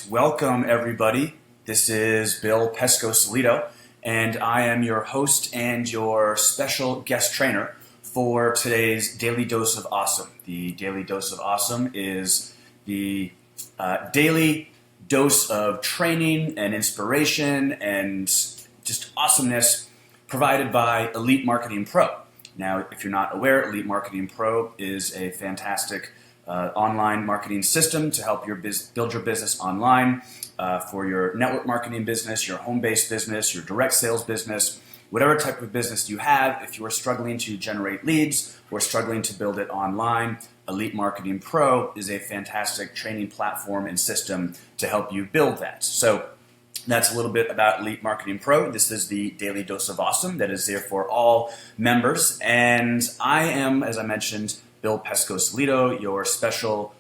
Welcome, everybody. This is Bill Pescosolido, and I am your host and your special guest trainer for today's Daily Dose of Awesome. The Daily Dose of Awesome is the daily dose of training and inspiration and just awesomeness provided by Elite Marketing Pro. Now, if you're not aware, Elite Marketing Pro is a fantastic online marketing system to help build your business online for your network marketing business, your home-based business, your direct sales business, whatever type of business you have. If you are struggling to generate leads or struggling to build it online, Elite Marketing Pro is a fantastic training platform and system to help you build that. So that's a little bit about Elite Marketing Pro. This is the Daily Dose of Awesome that is there for all members. And I am, as I mentioned, Bill Pescosolido, your special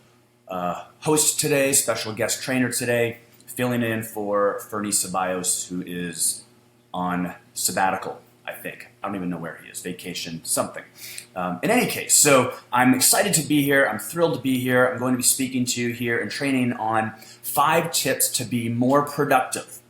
host today, special guest trainer today, filling in for Fernie Ceballos, who is on sabbatical, I think. I don't even know where he is, vacation, something. In any case, so I'm excited to be here. I'm thrilled to be here. I'm going to be speaking to you here and training on 5 tips to be more productive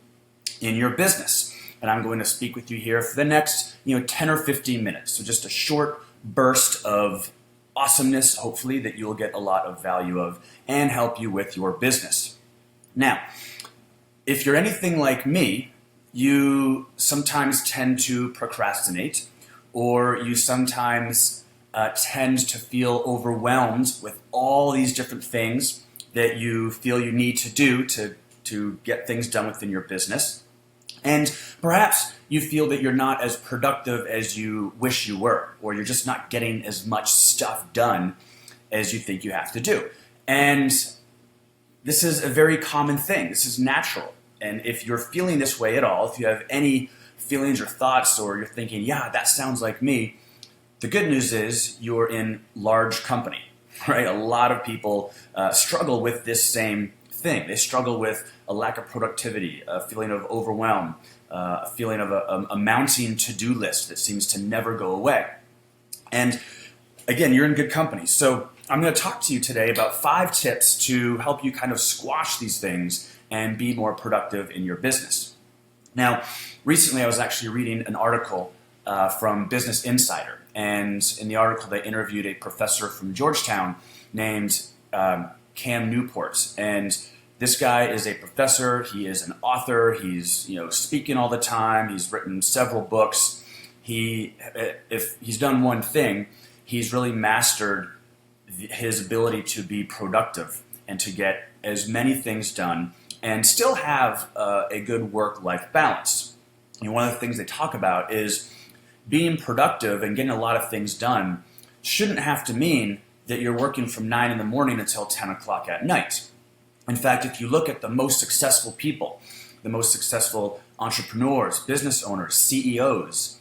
in your business. And I'm going to speak with you here for the next 10 or 15 minutes. So just a short burst of awesomeness, hopefully, that you'll get a lot of value of and help you with your business. Now, if you're anything like me, you sometimes tend to procrastinate, or you sometimes tend to feel overwhelmed with all these different things that you feel you need to do to get things done within your business. And perhaps you feel that you're not as productive as you wish you were, or you're just not getting as much stuff done as you think you have to do. And this is a very common thing. This is natural. And if you're feeling this way at all, if you have any feelings or thoughts, or you're thinking, yeah, that sounds like me, the good news is you're in large company, right? A lot of people struggle with this same thing. They struggle with a lack of productivity, a feeling of overwhelm, a feeling of a mounting to-do list that seems to never go away. And again, you're in good company. So I'm going to talk to you today about 5 tips to help you kind of squash these things and be more productive in your business. Now, recently I was actually reading an article from Business Insider. And in the article, they interviewed a professor from Georgetown named Cam Newport. And this guy is a professor. He is an author. He's speaking all the time. He's written several books. If he's done one thing, he's really mastered his ability to be productive and to get as many things done and still have a good work-life balance. One of the things they talk about is being productive and getting a lot of things done shouldn't have to mean that you're working from 9 in the morning until 10 o'clock at night. In fact, if you look at the most successful people, the most successful entrepreneurs, business owners, CEOs,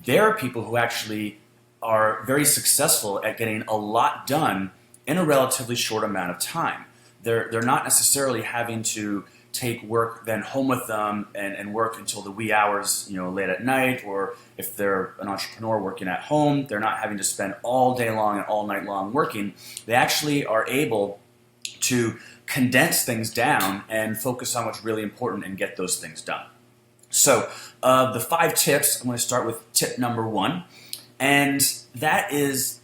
they're people who actually are very successful at getting a lot done in a relatively short amount of time. They're not necessarily having to take work then home with them and work until the wee hours, late at night, or if they're an entrepreneur working at home, they're not having to spend all day long and all night long working. They actually are able to condense things down and focus on what's really important and get those things done. So the 5 tips, I'm going to start with tip number 1, and that is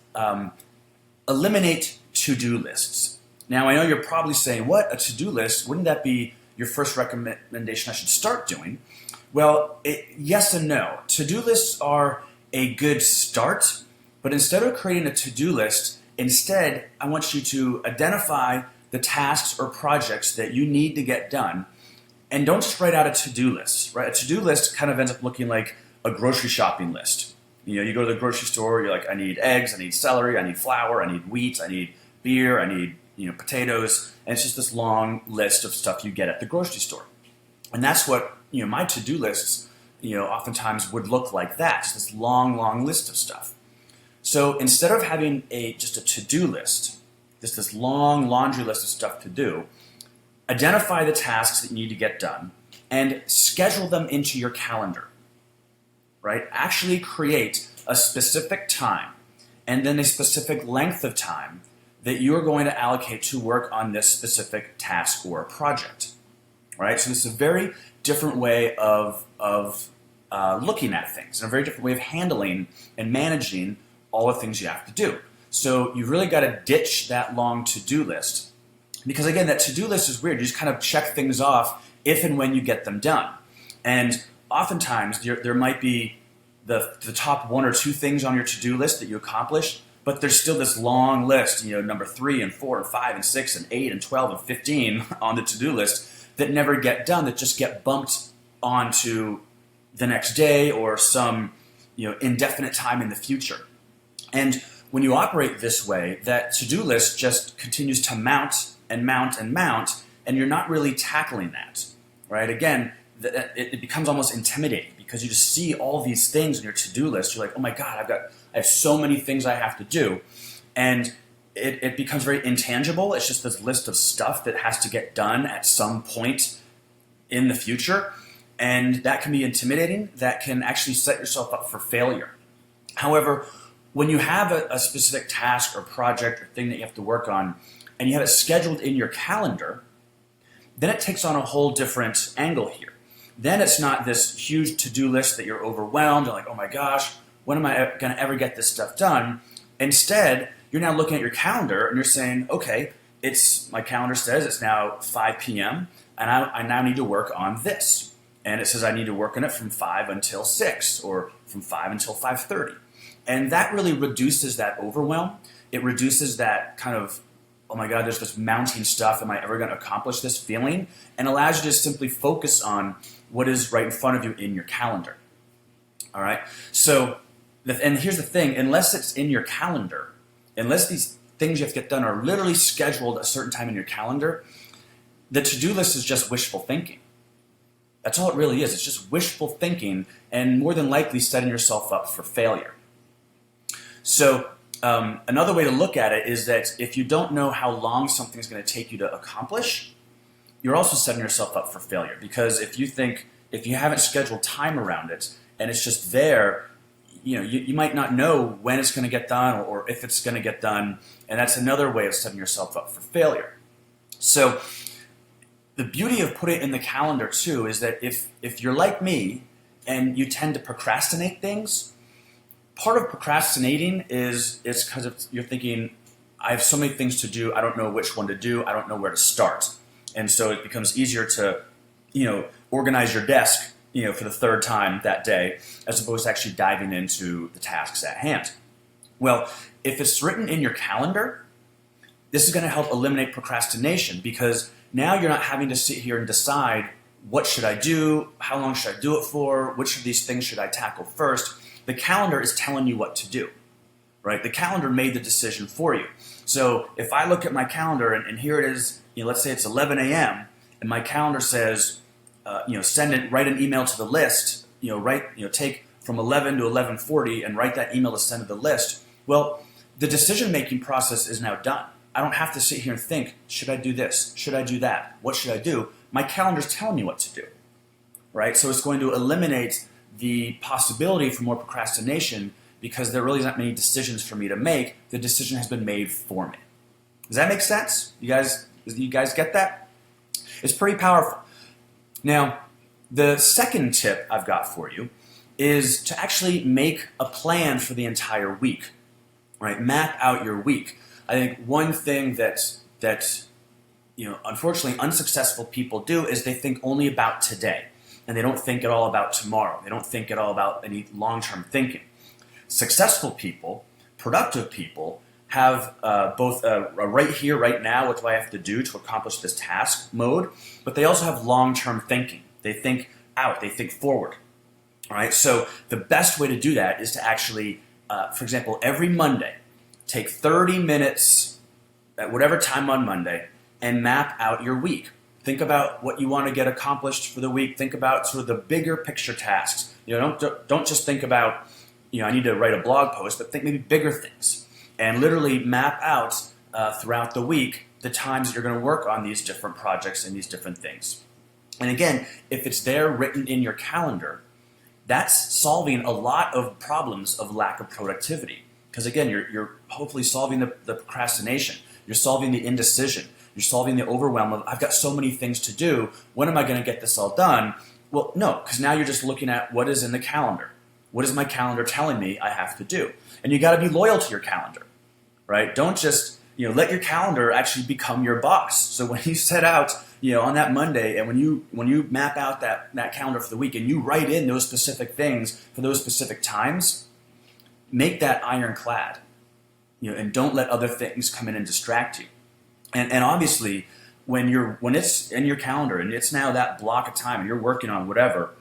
eliminate to-do lists. Now, I know you're probably saying, what, a to-do list? Wouldn't that be your first recommendation I should start doing? Well, yes and no. To-do lists are a good start, but instead of creating a to-do list, instead, I want you to identify the tasks or projects that you need to get done, and don't just write out a to-do list, right? A to-do list kind of ends up looking like a grocery shopping list. You go to the grocery store, you're like, I need eggs, I need celery, I need flour, I need wheat, I need beer, I need potatoes, and it's just this long list of stuff you get at the grocery store. And that's what my to-do lists oftentimes would look like, that, just this long list of stuff. So instead of having just a to-do list, just this long laundry list of stuff to do, identify the tasks that you need to get done and schedule them into your calendar, right? Actually create a specific time and then a specific length of time that you're going to allocate to work on this specific task or project. Right? So this is a very different way of looking at things, and a very different way of handling and managing all the things you have to do. So you've really got to ditch that long to-do list, because again, that to-do list is weird. You just kind of check things off if and when you get them done. And oftentimes there might be the top 1 or 2 things on your to-do list that you accomplish, but there's still this long list, number 3 and 4 and 5 and 6 and 8 and 12 and 15 on the to-do list that never get done, that just get bumped onto the next day or some indefinite time in the future. And when you operate this way, that to-do list just continues to mount and mount and mount, and you're not really tackling that, right? Again, it becomes almost intimidating because you just see all these things on your to-do list. You're like, oh my God, I have so many things I have to do. And it becomes very intangible. It's just this list of stuff that has to get done at some point in the future. And that can be intimidating. That can actually set yourself up for failure. However, when you have a specific task or project or thing that you have to work on, and you have it scheduled in your calendar, then it takes on a whole different angle here. Then it's not this huge to-do list that you're overwhelmed and like, oh my gosh, when am I going to ever get this stuff done? Instead, you're now looking at your calendar and you're saying, okay, my calendar says it's now 5 p.m. and I now need to work on this. And it says I need to work on it from 5 until 6 or from 5 until 5:30. And that really reduces that overwhelm. It reduces that kind of, oh my God, there's this mounting stuff. Am I ever going to accomplish this feeling? And allows you to simply focus on what is right in front of you in your calendar. All right? So, and here's the thing, unless it's in your calendar, unless these things you have to get done are literally scheduled a certain time in your calendar, the to-do list is just wishful thinking. That's all it really is. It's just wishful thinking and more than likely setting yourself up for failure. So another way to look at it is that if you don't know how long something's going to take you to accomplish, you're also setting yourself up for failure. Because if you haven't scheduled time around it and it's just there, you might not know when it's going to get done or if it's going to get done, and that's another way of setting yourself up for failure. So the beauty of putting it in the calendar too is that if you're like me and you tend to procrastinate things, part of procrastinating is because you're thinking, I have so many things to do, I don't know which one to do, I don't know where to start. And so it becomes easier to, organize your desk, for the 3rd time that day, as opposed to actually diving into the tasks at hand. Well, if it's written in your calendar, this is going to help eliminate procrastination, because now you're not having to sit here and decide, what should I do? How long should I do it for? Which of these things should I tackle first? The calendar is telling you what to do, right? The calendar made the decision for you. So if I look at my calendar and here it is, let's say it's 11 a.m. and my calendar says, write an email to the list, take from 11 to 11:40 and write that email to send to the list. Well, the decision-making process is now done. I don't have to sit here and think, should I do this? Should I do that? What should I do? My calendar's telling me what to do, right? So it's going to eliminate the possibility for more procrastination because there really isn't many decisions for me to make. The decision has been made for me. Does that make sense? You guys get that? It's pretty powerful. Now, the second tip I've got for you is to actually make a plan for the entire week, right? Map out your week. I think one thing that unfortunately unsuccessful people do is they think only about today, and they don't think at all about tomorrow. They don't think at all about any long-term thinking. Successful people, productive people, have both a right here, right now, what do I have to do to accomplish this task mode, but they also have long-term thinking. They think out, they think forward. All right, so the best way to do that is to actually, for example, every Monday, take 30 minutes at whatever time on Monday and map out your week. Think about what you want to get accomplished for the week. Think about sort of the bigger picture tasks. Don't just think about, I need to write a blog post, but think maybe bigger things. And literally map out throughout the week the times that you're going to work on these different projects and these different things. And again, if it's there written in your calendar, that's solving a lot of problems of lack of productivity. Because again, you're hopefully solving the procrastination. You're solving the indecision. You're solving the overwhelm of, I've got so many things to do. When am I going to get this all done? Well, no, because now you're just looking at what is in the calendar. What is my calendar telling me I have to do? And you got to be loyal to your calendar, right? Don't just, let your calendar actually become your boss. So when you set out, on that Monday, and when you map out that calendar for the week and you write in those specific things for those specific times, make that ironclad, and don't let other things come in and distract you. And obviously, when it's in your calendar and it's now that block of time and you're working on whatever,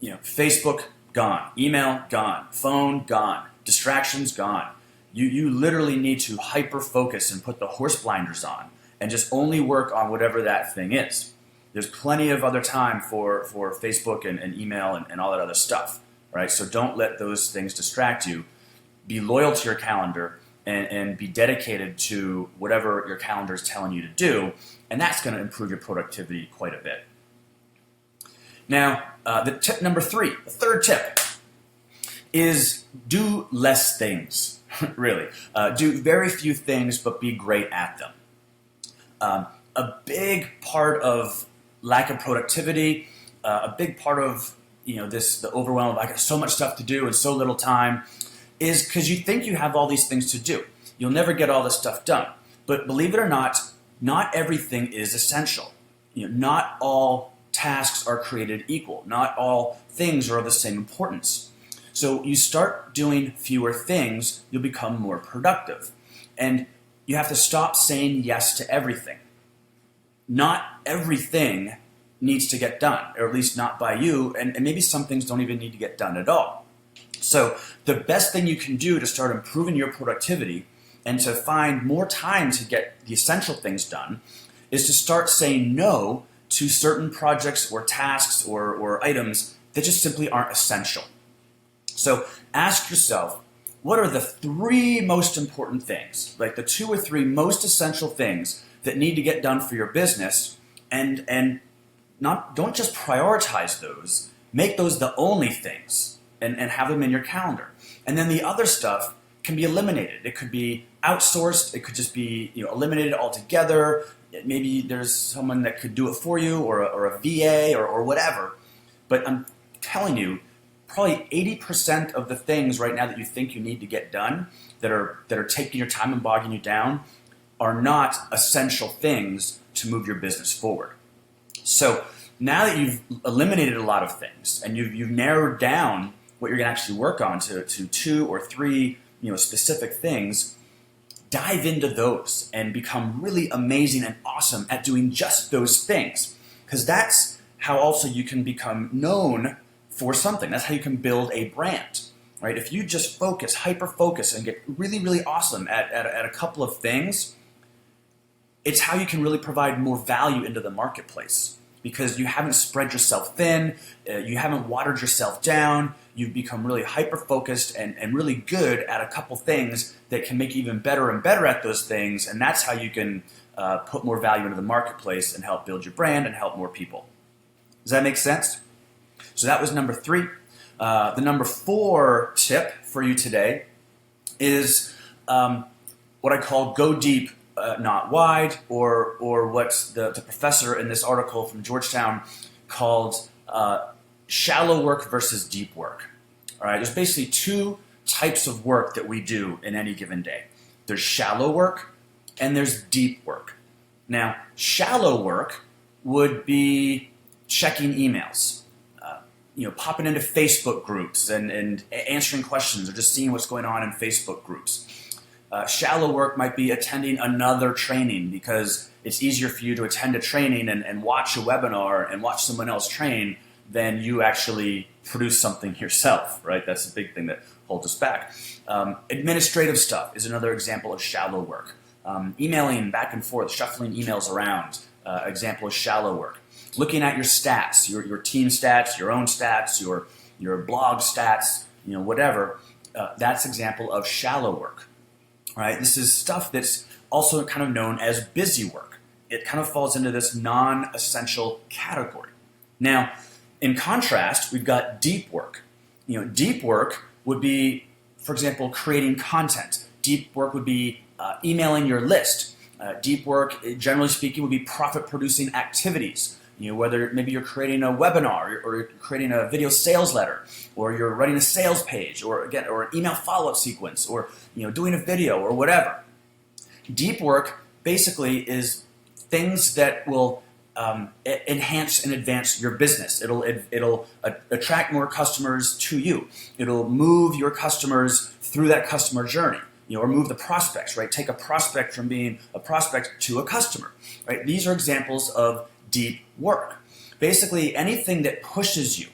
Facebook gone, email gone, phone gone, distractions gone. You literally need to hyper focus and put the horse blinders on and just only work on whatever that thing is. There's plenty of other time for Facebook and email and all that other stuff, right? So don't let those things distract you. Be loyal to your calendar and be dedicated to whatever your calendar is telling you to do, and that's going to improve your productivity quite a bit. Now, the tip number 3, the third tip, is do less things, really. Do very few things, but be great at them. A big part of lack of productivity, a big part of the overwhelm of I got so much stuff to do and so little time, is because you think you have all these things to do. You'll never get all this stuff done. But believe it or not everything is essential. Not all tasks are created equal. Not all things are of the same importance. So you start doing fewer things, you'll become more productive. And you have to stop saying yes to everything. Not everything needs to get done, or at least not by you, and maybe some things don't even need to get done at all. So the best thing you can do to start improving your productivity and to find more time to get the essential things done is to start saying no to certain projects or tasks or items that just simply aren't essential. So ask yourself, what are the 3 most important things, like the 2 or 3 most essential things that need to get done for your business, and don't just prioritize those, make those the only things. And have them in your calendar. And then the other stuff can be eliminated. It could be outsourced. It could just be eliminated altogether. Maybe there's someone that could do it for you, or a VA or whatever. But I'm telling you, probably 80% of the things right now that you think you need to get done that are taking your time and bogging you down are not essential things to move your business forward. So now that you've eliminated a lot of things and you've narrowed down what you're going to actually work on to 2 or 3 specific things, dive into those and become really amazing and awesome at doing just those things, because that's how also you can become known for something. That's how you can build a brand, right? If you just hyper focus and get really, really awesome at a couple of things, it's how you can really provide more value into the marketplace, because you haven't spread yourself thin, you haven't watered yourself down, you've become really hyper-focused and really good at a couple things that can make you even better and better at those things, and that's how you can put more value into the marketplace and help build your brand and help more people. Does that make sense? So that was number 3. The number 4 tip for you today is what I call go deep, not wide, or what the professor in this article from Georgetown called shallow work versus deep work. All right, there's basically 2 types of work that we do in any given day. There's shallow work and there's deep work. Now, shallow work would be checking emails, popping into Facebook groups and answering questions or just seeing what's going on in Facebook groups. Shallow work might be attending another training because it's easier for you to attend a training and watch a webinar and watch someone else train than you actually produce something yourself, right? That's the big thing that holds us back. Administrative stuff is another example of shallow work. Emailing back and forth, shuffling emails around, example of shallow work. Looking at your stats, your team stats, your own stats, your blog stats, whatever, that's example of shallow work. Right? This is stuff that's also kind of known as busy work. It kind of falls into this non-essential category. Now, in contrast, we've got deep work. Deep work would be, for example, creating content. Deep work would be emailing your list. Deep work, generally speaking, would be profit-producing activities. Whether maybe you're creating a webinar or you're creating a video sales letter, or you're writing a sales page, or an email follow-up sequence, or doing a video or whatever. Deep work basically is things that will enhance and advance your business. It'll attract more customers to you. It'll move your customers through that customer journey. Or move the prospects, right? Take a prospect from being a prospect to a customer, right? These are examples of deep work. Basically, anything that pushes you,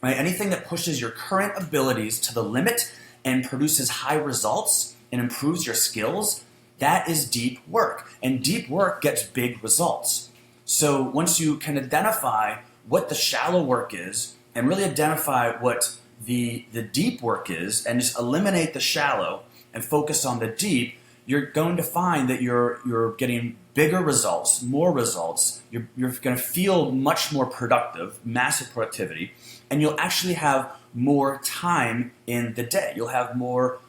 right? Anything that pushes your current abilities to the limit and produces high results and improves your skills, that is deep work. And deep work gets big results. So once you can identify what the shallow work is and really identify what the deep work is and just eliminate the shallow and focus on the deep, you're going to find that you're getting bigger results, more results. You're going to feel much more productive, massive productivity, and you'll actually have more time in the day. You'll have more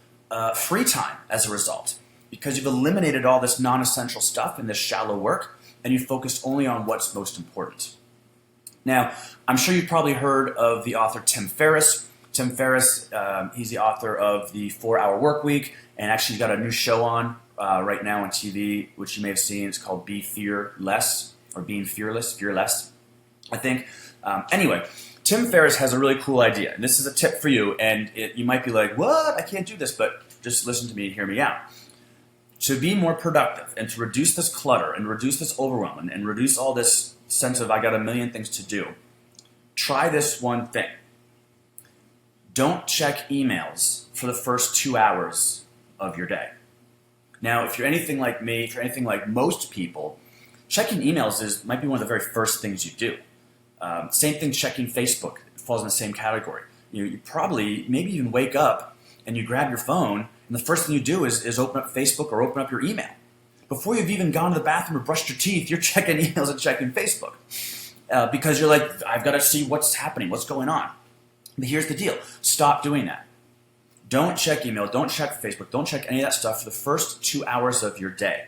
free time as a result because you've eliminated all this non-essential stuff and this shallow work, and you focused only on what's most important. Now, I'm sure you've probably heard of the author Tim Ferriss. Tim Ferriss, he's the author of the 4-Hour Workweek, and actually he's got a new show on right now on TV, which you may have seen. It's called Be Fearless, or Being Fearless, I think. Anyway, Tim Ferriss has a really cool idea, and this is a tip for you, and you might be like, what? I can't do this, but just listen to me and hear me out. To be more productive and to reduce this clutter and reduce this overwhelm and reduce all this sense of I got a million things to do, try this one thing. Don't check emails for the first 2 hours of your day. Now, if you're anything like me, if you're anything like most people, checking emails might be one of the very first things you do. Same thing checking Facebook. It falls in the same category. You probably, maybe even wake up and you grab your phone, and the first thing you do is open up Facebook or open up your email. Before you've even gone to the bathroom or brushed your teeth, you're checking emails and checking Facebook. Because you're like, I've got to see what's happening, what's going on. But here's the deal. Stop doing that. Don't check email, don't check Facebook, don't check any of that stuff for the first 2 hours of your day.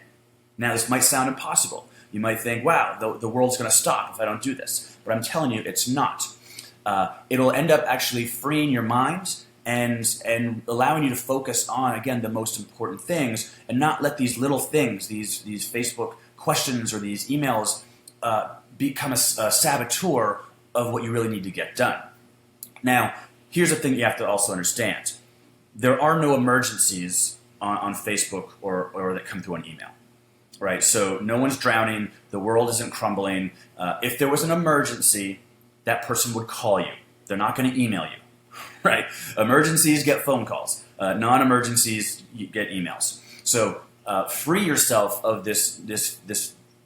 Now, this might sound impossible. You might think, wow, the world's going to stop if I don't do this. But I'm telling you, it's not. It'll end up actually freeing your mind and allowing you to focus on, again, the most important things and not let these little things, these Facebook questions or these emails become a saboteur of what you really need to get done. Now, here's the thing you have to also understand. There are no emergencies on Facebook or that come through an email, right? So no one's drowning. The world isn't crumbling. If there was an emergency, that person would call you. They're not going to email you, right? Emergencies get phone calls. Non-emergencies, you get emails. So free yourself of this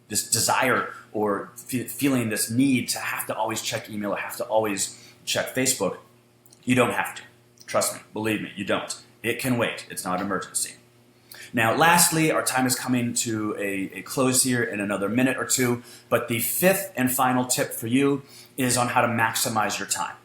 desire or feeling this need to have to always check email or have to always check Facebook. You don't have to. Trust me. Believe me, you don't. It can wait. It's not an emergency. Now, lastly, our time is coming to a close here in another minute or two, but the fifth and final tip for you is on how to maximize your time.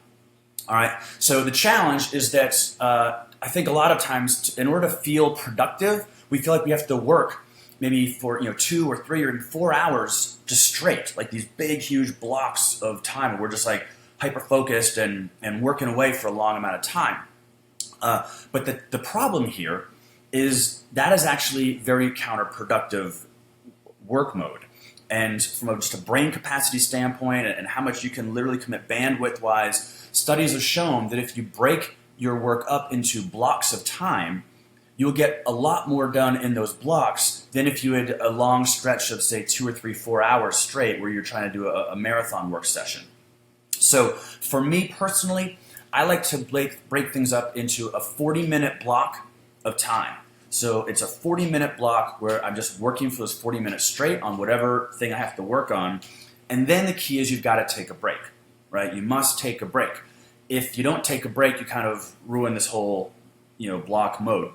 All right? So the challenge is that I think a lot of times in order to feel productive, we feel like we have to work maybe for 2 or 3 or even 4 hours just straight, like these big, huge blocks of time where we're just like hyper-focused and working away for a long amount of time. But the problem here is that is actually very counterproductive work mode. And from just a brain capacity standpoint and how much you can literally commit bandwidth-wise, studies have shown that if you break your work up into blocks of time, you'll get a lot more done in those blocks than if you had a long stretch of, say, 2 or 3, 4 hours straight where you're trying to do a marathon work session. So for me personally, I like to break things up into a 40-minute block of time. So it's a 40-minute block where I'm just working for those 40 minutes straight on whatever thing I have to work on. And then the key is you've got to take a break, right? You must take a break. If you don't take a break, you kind of ruin this whole, block mode.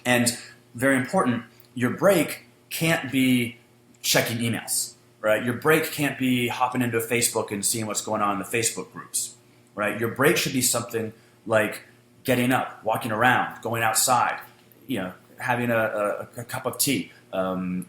And very important, your break can't be checking emails, right? Your break can't be hopping into Facebook and seeing what's going on in the Facebook groups, right? Your break should be something like getting up, walking around, going outside, having a cup of tea,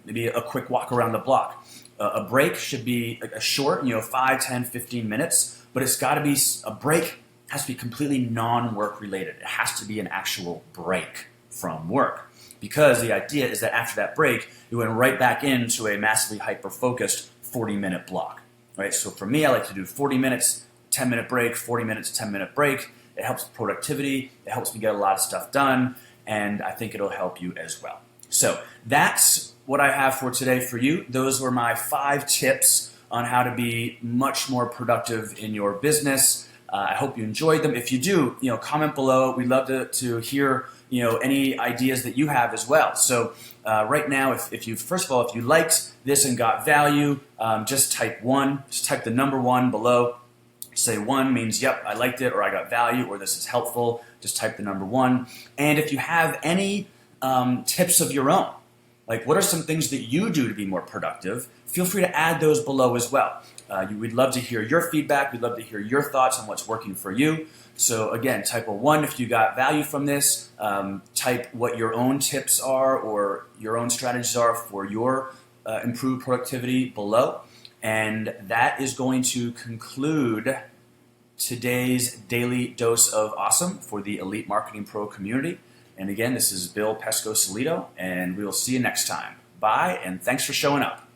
maybe a quick walk around the block. A break should be a short, 5, 10, 15 minutes, but it's got to be a break. Has to be completely non-work related. It has to be an actual break from work, because the idea is that after that break, you went right back into a massively hyper-focused 40-minute block, right? So for me, I like to do 40 minutes, 10-minute break, 40 minutes, 10-minute break. It helps with productivity. It helps me get a lot of stuff done, and I think it'll help you as well. So that's what I have for today for you. Those were my 5 tips on how to be much more productive in your business. I hope you enjoyed them. If you do, comment below. We'd love to hear, any ideas that you have as well. So right now, if you liked this and got value, just type 1. Just type the number 1 below. Say 1 means, yep, I liked it, or I got value, or this is helpful. Just type the number 1. And if you have any tips of your own, like what are some things that you do to be more productive, feel free to add those below as well. We'd love to hear your feedback. We'd love to hear your thoughts on what's working for you. So again, type a 1 if you got value from this. Type what your own tips are or your own strategies are for your improved productivity below. And that is going to conclude today's daily dose of awesome for the Elite Marketing Pro community. And again, this is Bill Pescosolido, and we will see you next time. Bye, and thanks for showing up.